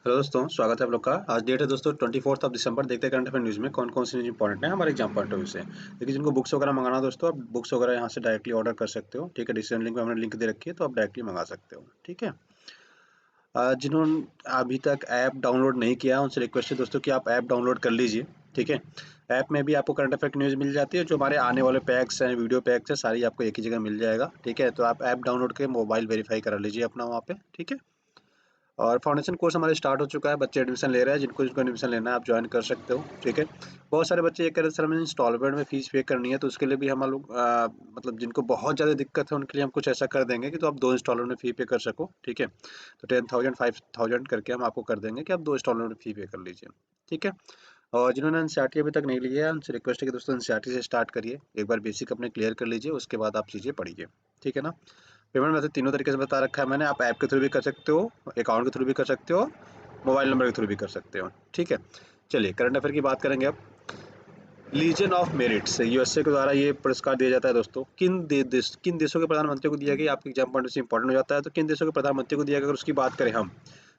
Hello दोस्तों, स्वागत है आप लोग का। आज डेट है दोस्तों 24 ऑफ दिसंबर। देखते हैं करंट अफेयर न्यूज़ में कौन कौन सी न्यूज़ इंपॉर्टेंट है हमारे एग्जाम पॉइंट ऑफ व्यू से। देखिए, जिनको बुक्स वगैरह मंगाना हो दोस्तों, आप बुक्स वगैरह यहाँ से डायरेक्टली ऑर्डर कर सकते हो। ठीक है, डिस्क्रिप्शन लिंक में हमने लिंक दे रखी है, तो आप डायरेक्टली मंगा सकते हो। ठीक है। जिन्होंने अभी तक ऐप डाउनलोड नहीं किया, उनसे रिक्वेस्ट है दोस्तों कि आप ऐप डाउनलोड कर लीजिए। ठीक है। ऐप में भी आपको करंट अफेयर की न्यूज़ मिल जाती है, जो हमारे आने वाले पैक्स हैं, वीडियो पैक्स हैं, सारी आपको एक ही जगह मिल जाएगा। ठीक है, तो आप ऐप डाउनलोड के मोबाइल वेरीफाई करा लीजिए अपना वहाँ पे। ठीक है। और फाउंडेशन कोर्स हमारे स्टार्ट हो चुका है, बच्चे एडमिशन ले रहे हैं। जिनको जिनको एडमिशन लेना है आप ज्वाइन कर सकते हो। ठीक है। बहुत सारे बच्चे ये कह रहे हैं सर हमें इंस्टॉलमेंट में फीस पे करनी है, तो उसके लिए भी हम लोग मतलब जिनको बहुत ज़्यादा दिक्कत है उनके लिए हम कुछ ऐसा कर देंगे कि तो आप 2 इंस्टॉलमेंट में फ़ी पे कर सको। ठीक है। तो 10,000 5,000 करके हम आपको कर देंगे कि आप 2 इंस्टॉलमेंट में फ़ी पे कर लीजिए। ठीक है। और जिन्होंने एनसीईआरटी अभी तक नहीं लिया है, उनसे रिक्वेस्ट है कि दोस्तों एनसीईआरटी से स्टार्ट करिए। एक बार बेसिक अपने क्लियर कर लीजिए, उसके बाद आप चीज़ें पढ़िए। ठीक है ना। पेमेंट मेथड तीनों तरीके से बता रखा है मैंने। आप ऐप के थ्रू भी कर सकते हो, अकाउंट के थ्रू भी कर सकते हो, मोबाइल नंबर के थ्रू भी कर सकते हो। ठीक है। चलिए करंट अफेयर की बात करेंगे अब। लीजन ऑफ मेरिट्स यूएसए के द्वारा ये पुरस्कार दिया जाता है दोस्तों। किन देशों के प्रधानमंत्री को दिया गया, आपके एग्जाम पॉइंट से इंपॉर्टेंट हो जाता है। तो किन देशों के प्रधानमंत्री को दिया गया, अगर उसकी बात करें हम,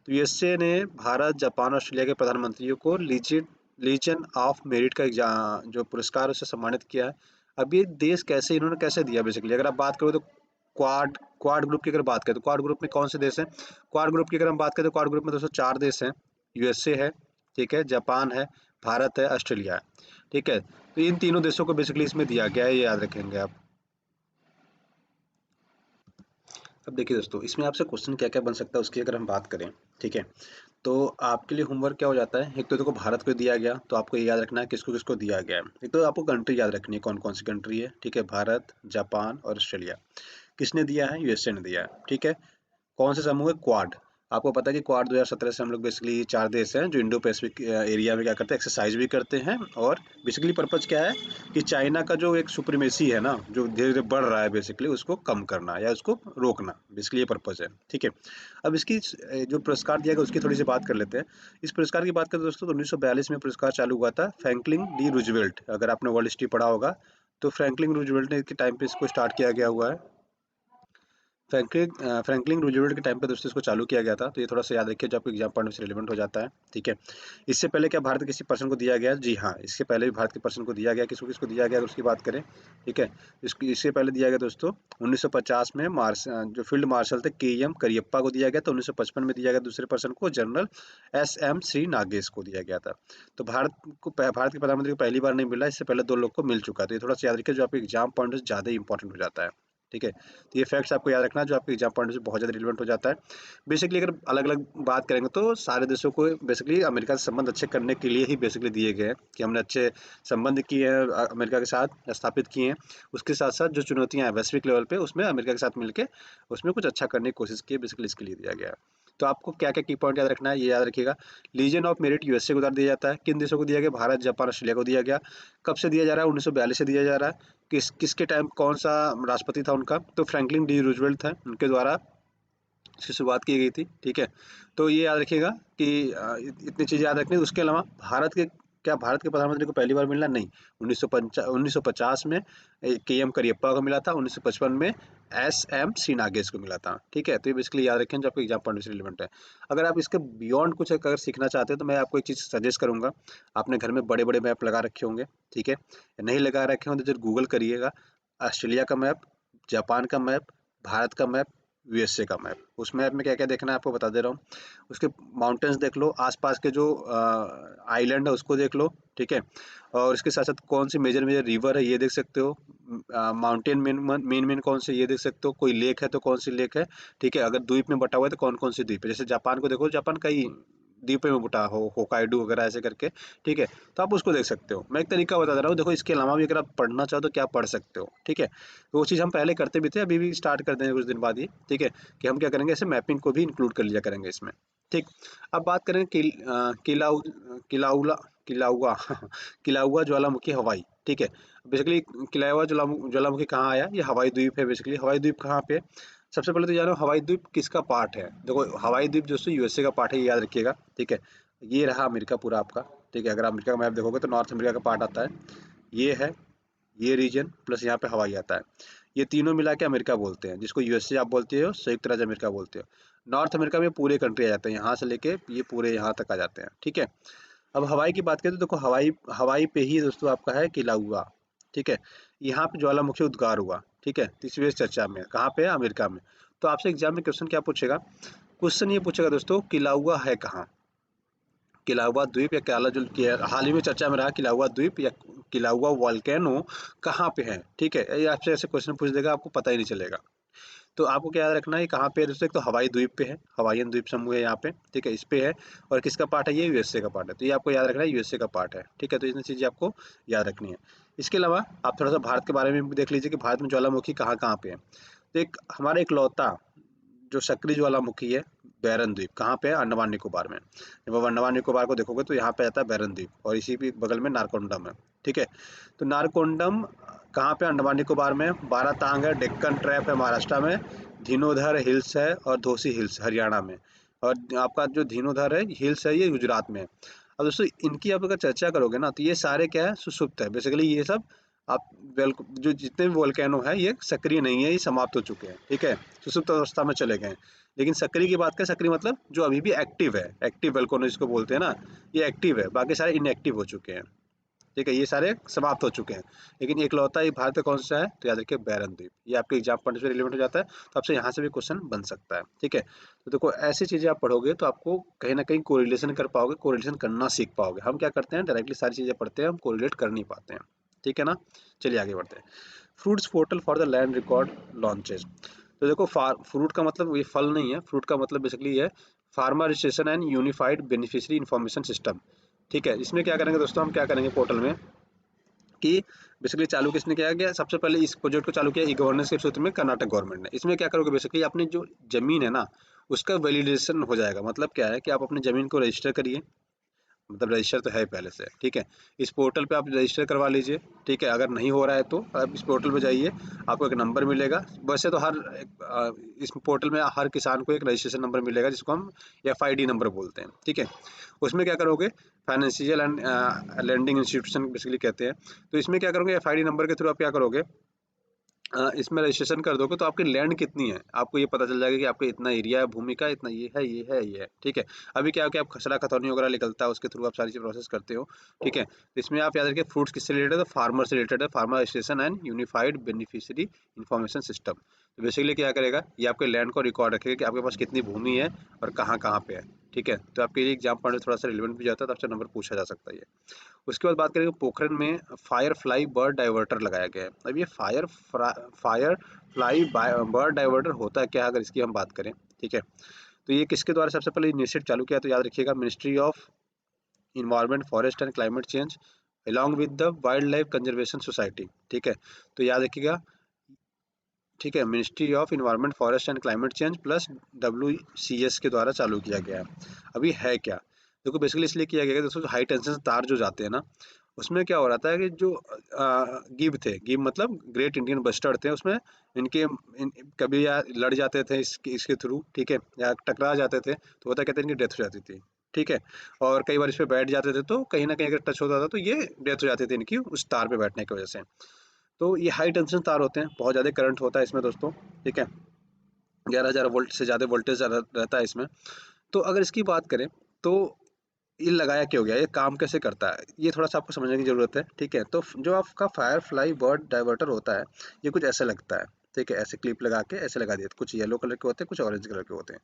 तो यूएसए ने भारत, जापान, ऑस्ट्रेलिया के प्रधानमंत्रियों को लीजन ऑफ मेरिट का जो पुरस्कार है, उसे सम्मानित किया है। अब ये देश कैसे, इन्होंने कैसे दिया, बेसिकली अगर आप बात करो तो क्वाड क्वाड ग्रुप की अगर बात करें तो क्वाड ग्रुप में कौन से देश हैं। क्वाड ग्रुप की अगर हम बात करें तो क्वाड ग्रुप में दोस्तों 4 देश हैं। यूएसए है, ठीक है, जापान है, भारत है, ऑस्ट्रेलिया है। ठीक है। तो इन तीनों देशों को बेसिकली इसमें दिया गया है, ये याद रखेंगे आप। अब देखिए दोस्तों, इसमें आपसे क्वेश्चन क्या क्या बन सकता है उसकी अगर हम बात करें। ठीक है। तो आपके लिए होमवर्क क्या हो जाता है, एक तो देखो भारत को दिया गया, तो आपको ये याद रखना है किसको किसको दिया गया है। एक तो आपको कंट्री याद रखनी है, कौन कौन सी कंट्री है। ठीक है, भारत, जापान और ऑस्ट्रेलिया। किसने दिया है, यूएसए ने दिया है। ठीक है। कौन से समूह है, क्वाड। आपको पता है कि क्वाड 2017 से हम लोग बेसिकली 4 देश हैं जो इंडो पैसिफिक एरिया में क्या करते हैं, एक्सरसाइज भी करते हैं। और बेसिकली पर्पज क्या है कि चाइना का जो एक सुप्रीमेसी है ना, जो धीरे धीरे बढ़ रहा है, बेसिकली उसको कम करना या उसको रोकना, बेसिकली ये पर्पज है। ठीक है। अब इसकी जो पुरस्कार दिया गया उसकी थोड़ी सी बात कर लेते हैं। इस पुरस्कार की बात करें दोस्तों तो 1942 में पुरस्कार चालू हुआ था, फ्रैंकलिन डी रूजवेल्ट। अगर आपने वर्ल्ड हिस्ट्री पढ़ा होगा तो फ्रैंकलिन रूजवेल्ट ने के टाइम पे इसको स्टार्ट किया गया हुआ है। फ्रैंकलिन रूजवेल्ट के टाइम पे दोस्तों इसको चालू किया गया था, तो ये थोड़ा सा याद रखिए जो आपके एग्जाम पॉइंट से रिलेवेंट हो जाता है। ठीक है। इससे पहले क्या भारत के किसी पर्सन को दिया गया, जी हाँ, इसके पहले भी भारत के पर्सन को दिया गया। किसको किसको दिया गया अगर उसकी बात करें। ठीक है। इससे पहले दिया गया दोस्तों 1950 में जो फील्ड मार्शल थे के एम करियप्पा को दिया गया। तो 1955 में दिया गया दूसरे पर्सन को, general S M Shri Nagesh को दिया गया था। तो भारत के प्रधानमंत्री को पहली बार नहीं मिला, इससे पहले 2 लोग को मिल चुका है। तो ये थोड़ा सा याद रखिए जो आपके एग्जाम पॉइंट से ज़्यादा इंपॉर्टेंट हो जाता है। ठीक है। तो ये फैक्ट्स आपको याद रखना है जो आपके एग्जाम पॉइंट से बहुत ज़्यादा रिलेवेंट हो जाता है। बेसिकली अगर अलग अलग बात करेंगे तो सारे देशों को बेसिकली अमेरिका से संबंध अच्छे करने के लिए ही बेसिकली दिए गए हैं, कि हमने अच्छे संबंध किए हैं अमेरिका के साथ, स्थापित किए हैं। उसके साथ साथ जो चुनौतियां हैं वैश्विक लेवल पे, उसमें अमेरिका के साथ मिलकर उसमें कुछ अच्छा करने की कोशिश की है, बेसिकली इसके लिए दिया गया है। तो आपको क्या क्या की पॉइंट याद रखना है, ये याद रखिएगा। लीजन ऑफ मेरिट यूएसए को दिया जाता है। किन देशों को दिया गया, भारत, जापान, ऑस्ट्रेलिया को दिया गया। कब से दिया जा रहा है, 1942 से दिया जा रहा है। किसके टाइम कौन सा राष्ट्रपति था उनका, तो फ्रैंकलिन डी रूजवेल्ट था, उनके द्वारा इसकी शुरुआत की गई थी। ठीक है। तो ये याद रखिएगा कि इतनी चीज़ याद रखनी है। उसके अलावा भारत के प्रधानमंत्री को पहली बार मिलना, नहीं। 1950 में के एम करियप्पा को मिला था, 1955 में एस एम सी नागेश को मिला था। ठीक है। तो ये बेसिकली याद रखें जो आपको एग्जाम पॉइंट से रिलेवेंट है। अगर आप इसके बियॉन्ड कुछ अगर सीखना चाहते हैं तो मैं आपको एक चीज़ सजेस्ट करूंगा। आपने घर में बड़े बड़े मैप लगा रखे होंगे। ठीक है। नहीं लगा रखे होंगे तो जरूर गूगल करिएगा। ऑस्ट्रेलिया का मैप, जापान का मैप, भारत का मैप, यूएसए का मैप। उस मैप में क्या क्या देखना है आपको बता दे रहा हूँ। उसके माउंटेन्स देख लो, आसपास के जो आइलैंड है उसको देख लो। ठीक है। और इसके साथ साथ कौन सी मेजर मेजर रिवर है ये देख सकते हो। माउंटेन मेन कौन से ये देख सकते हो। कोई लेक है तो कौन सी लेक है। ठीक है। अगर द्वीप में बटा हुआ है तो कौन कौन सी द्वीप है। जैसे जापान को देखो, जापान कई द्वीपों में बटा हो, होकाइडो वगैरह ऐसे करके। ठीक है। तो आप उसको देख सकते हो। मैं एक तरीका बता दे रहा हूँ, देखो इसके अलावा भी अगर आप पढ़ना चाहो तो क्या पढ़ सकते हो। ठीक है। तो वो चीज़ हम पहले करते भी थे, अभी भी स्टार्ट कर देंगे कुछ दिन बाद ही। ठीक है। कि हम क्या करेंगे, ऐसे मैपिंग को भी इंक्लूड कर लिया करेंगे इसमें। ठीक। अब बात करें किलाउ किलाउला किलाउआ किलाउआ ज्वालामुखी हवाई। ठीक है। बेसिकली किलाउआ ज्वालामुखी कहाँ आया, ये हवाई द्वीप है। बेसिकली हवाई द्वीप कहाँ पे है? सबसे पहले तो जानो हवाई द्वीप किसका पार्ट है। देखो हवाई द्वीप दोस्तों यूएसए का पार्ट है, ये याद रखिएगा। ठीक है। ये रहा अमेरिका पूरा आपका। ठीक है। अगर आप अमेरिका का मैप देखोगे तो नॉर्थ अमेरिका का पार्ट आता है, ये है, ये रीजन प्लस यहाँ पे हवाई आता है। ये तीनों मिला के अमेरिका बोलते हैं, जिसको यूएसए आप बोलते हो, संयुक्त राज्य अमेरिका बोलते हो। नॉर्थ अमेरिका में पूरे कंट्री आ जाते हैं, यहाँ से लेके ये पूरे यहाँ तक आ जाते हैं, ठीक है। अब हवाई की बात करें तो देखो हवाई हवाई पे ही दोस्तों आपका है किला हुआ, ठीक है। यहाँ पे ज्वालामुखी उद्गार हुआ, ठीक है। तीसरी इस चर्चा में कहाँ पे है, अमेरिका में। तो आपसे एग्जाम में क्वेश्चन क्या पूछेगा, क्वेश्चन ये पूछेगा दोस्तों किला हुआ है कहाँ, किलाउआ द्वीप या काला जो हाल ही में चर्चा में रहा किलाउआ द्वीप या किलाउआ वॉल्केनो कहाँ पे है, ठीक है। ये आपसे ऐसे क्वेश्चन पूछ देगा, आपको पता ही नहीं चलेगा। तो आपको क्या याद रखना है कहाँ पे है दोस्तों, एक तो हवाई द्वीप पे है, हवाईयन द्वीप समूह है यहाँ पे, ठीक है, इस पे है। और किसका पार्ट है, ये यूएसए का पार्ट है, तो ये आपको याद रखना है यूएसए का पार्ट है, ठीक है। तो इतनी चीजें आपको याद रखनी है। इसके अलावा आप थोड़ा सा भारत के बारे में भी देख लीजिए कि भारत में ज्वालामुखी कहाँ कहाँ पे है। तो एक हमारा एक लौता जो सक्रिय ज्वालामुखी है, बैरन द्वीप कहाँ पे है, अंडमान निकोबार में। जब आप अंडमान निकोबार को देखोगे तो यहाँ पे आता है बैरन द्वीप, और इसी भी बगल में नारकोंडम है, ठीक है। तो नारकोंडम कहाँ पे, अंडमान निकोबार में। बारातांग है, डेक्कन ट्रैप है महाराष्ट्र में, धीनोधर हिल्स है और धोसी हिल्स हरियाणा में। और आपका जो धीनोधर है हिल्स है, ये गुजरात में है। अब दोस्तों इनकी आप अगर चर्चा करोगे ना तो ये सारे क्या है, सुषुप्त है बेसिकली, ये सब आप जो जितने भी वोल्केनो है ये सक्रिय नहीं है, ये समाप्त हो चुके हैं, ठीक है, सुषुप्त अवस्था में चले गए। लेकिन सक्रिय की बात करें, सक्रिय मतलब जो अभी भी एक्टिव है, एक्टिव वोल्केनो जिसको बोलते हैं ना, ये एक्टिव है, बाकी सारे इनएक्टिव हो चुके हैं, ठीक है, ये सारे समाप्त हो चुके हैं। लेकिन एकलौता ये भारत का कौन सा है, तो याद रखिए बैरन द्वीप। ये आपके एग्जाम पॉइंट से रिलेवेंट हो जाता है, तो आपसे यहाँ से भी क्वेश्चन बन सकता है, ठीक है। तो देखो ऐसी चीजें आप पढ़ोगे तो आपको कहीं ना कहीं कोरिलेशन कर पाओगे, कोरिलेशन करना सीख पाओगे। हम क्या करते हैं, डायरेक्टली सारी चीजें पढ़ते हैं, हम कोरिलेट कर नहीं पाते हैं, ठीक है ना। चलिए आगे बढ़ते हैं। Fruits portal for the land record launches. तो देखो फ्रूट का मतलब ये फल नहीं है, फ्रूट का मतलब बेसिकली है farmer registration and unified beneficiary information system, ठीक है। इसमें क्या करेंगे दोस्तों, हम क्या करेंगे पोर्टल में कि बेसिकली चालू किसने किया गया, सबसे पहले इस प्रोजेक्ट को चालू किया ई गवर्नेंस के सूत्र में कर्नाटक गवर्नमेंट ने। इसमें क्या करोगे, बेसिकली अपनी जो जमीन है ना उसका वैलिडेशन हो जाएगा। मतलब क्या है कि आप अपनी जमीन को रजिस्टर करिए, मतलब रजिस्टर तो है पहले से, ठीक है। इस पोर्टल पे आप रजिस्टर करवा लीजिए, ठीक है। अगर नहीं हो रहा है तो आप इस पोर्टल पे जाइए, आपको एक नंबर मिलेगा। वैसे तो इस पोर्टल में हर किसान को एक रजिस्ट्रेशन नंबर मिलेगा, जिसको हम एफआईडी नंबर बोलते हैं, ठीक है। उसमें क्या करोगे, financial and lending institution basically कहते हैं। तो इसमें क्या करोगे, एफआईडी नंबर के थ्रू आप क्या करोगे, इसमें रजिस्ट्रेशन कर दोगे तो आपकी लैंड कितनी है आपको ये पता चल जाएगा कि आपका इतना एरिया है भूमि का, इतना ये है ये है ये है, ठीक है। अभी क्या है कि आप खसरा खतौनी वगैरह निकलता है, उसके थ्रू आप सारी चीज प्रोसेस करते हो, ठीक है। तो इसमें आप याद रखिए फ्रूट्स किससे रिलेटेड है, फार्मर से रिलेटेड है, farmer registration and unified beneficiary information system. तो बेसिकली क्या करेगा, ये आपके लैंड को रिकॉर्ड रखेगा कि आपके पास कितनी भूमि है और कहाँ कहाँ पे है, ठीक है। तो आपके लिए एग्जाम पॉइंट थोड़ा सा रिलेवेंट भी जाता है, तो आपसे नंबर पूछा जा सकता है ये। उसके बाद बात करेंगे पोखरण में फायर फ्लाई बर्ड डाइवर्टर लगाया गया है। अब ये फायर फ्लाई बर्ड डाइवर्टर होता है क्या, अगर इसकी हम बात करें, ठीक है। तो ये किसके द्वारा सबसे पहले इनिशिएट चालू किया, तो याद रखिएगा ministry of environment forest and climate change along with the wild life conservation society, ठीक है। तो याद रखिएगा, ठीक है, ministry of environment forest and climate change plus WCS के द्वारा चालू किया गया है। अभी है क्या, देखो बेसिकली इसलिए किया गया है दोस्तों, हाई टेंशन तार जो जाते हैं ना उसमें क्या हो रहा था कि जो गिब थे, गिब मतलब ग्रेट इंडियन बस्टर्ड थे, उसमें कभी या लड़ जाते थे इसके थ्रू, ठीक है, या टकरा जाते थे तो होता कहते हैं इनकी डेथ हो जाती थी, ठीक है। और कई बार इस पे बैठ जाते थे तो कहीं ना कहीं अगर टच होता था तो ये डेथ हो जाती थी इनकी उस तार पे बैठने की वजह से। तो ये हाई टेंशन तार होते हैं, बहुत ज़्यादा करंट होता है इसमें दोस्तों, ठीक है। 11,000 वोल्ट से ज़्यादा वोल्टेज रहता है इसमें। तो अगर इसकी बात करें तो ये लगाया क्यों गया, ये काम कैसे करता है, ये थोड़ा सा आपको समझने की ज़रूरत है, ठीक है। तो जो आपका फायर फ्लाई बर्ड डाइवर्टर होता है ये कुछ ऐसे लगता है, ठीक है। ऐसे क्लिप लगा के ऐसे लगा दिए, कुछ येलो कलर के होते हैं, कुछ ऑरेंज कलर के होते हैं।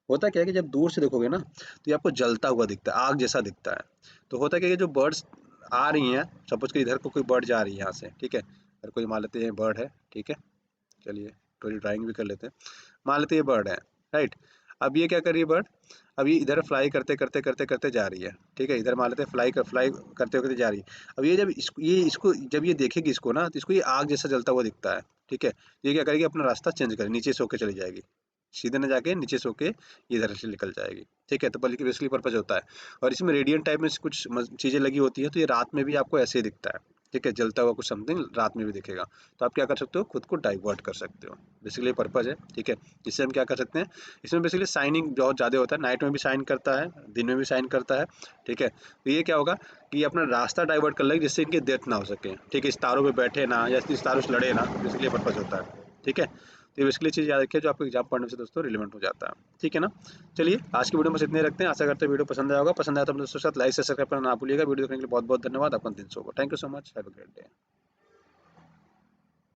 होता क्या है कि जब दूर से देखोगे ना तो ये आपको जलता हुआ दिखता है, आग जैसा दिखता है। तो होता क्या है कि जो बर्ड्स आ रही हैं, सपोज कि इधर को कोई बर्ड जा रही है यहाँ से, ठीक है, अगर कोई मान लेते हैं बर्ड है, ठीक है, चलिए थोड़ी ड्राइंग भी कर लेते हैं। मान लेते हैं ये बर्ड है, राइट। अब ये क्या कर रही है बर्ड, अब ये इधर फ्लाई करते करते करते करते जा रही है, ठीक है। इधर मान लेते हैं फ्लाई करते करते जा रही है। अब ये जब इसको जब ये देखेगी इसको ना तो इसको ये आग जैसा जलता हुआ दिखता है, ठीक है। ये क्या करेगी, अपना रास्ता चेंज करे, नीचे से होके चली जाएगी, सीधे न जाके नीचे से होके इधर से निकल जाएगी, ठीक है। तो बल्कि बेसिकली पर्पज होता है। और इसमें रेडियंट टाइप में कुछ चीज़ें लगी होती है, तो ये रात में भी आपको ऐसे ही दिखता है, ठीक है, जलता हुआ कुछ समथिंग रात में भी दिखेगा, तो आप क्या कर सकते हो, खुद को डाइवर्ट कर सकते हो। बेसिकली पर्पज़ है, ठीक है। इससे हम क्या कर सकते हैं, इसमें बेसिकली शाइनिंग बहुत ज़्यादा होता है, नाइट में भी शाइन करता है, दिन में भी शाइन करता है, ठीक है। तो ये क्या होगा कि अपना रास्ता डाइवर्ट कर लेगा जिससे इनकी डेथ ना हो सके, ठीक है, इस तारों पे बैठे ना या इस तारों से लड़े ना, बेसिकली पर्पज़ होता है, ठीक है। तो ये बेसिकली चीज़ याद रखिए जो आपको एग्जाम पढ़ने से दोस्तों रिलेवेंट हो जाता है, ठीक है ना। चलिए आज की वीडियो में बस इतने ही रखते हैं, आशा करते हैं वीडियो पसंद आया होगा, पसंद आया तो अपने दोस्तों के साथ लाइक से सब्सक्राइब करना ना भूलिएगा। वीडियो देखने के लिए बहुत बहुत धन्यवाद, आपका दिन शुभ हो। Thank you so much, have a great day.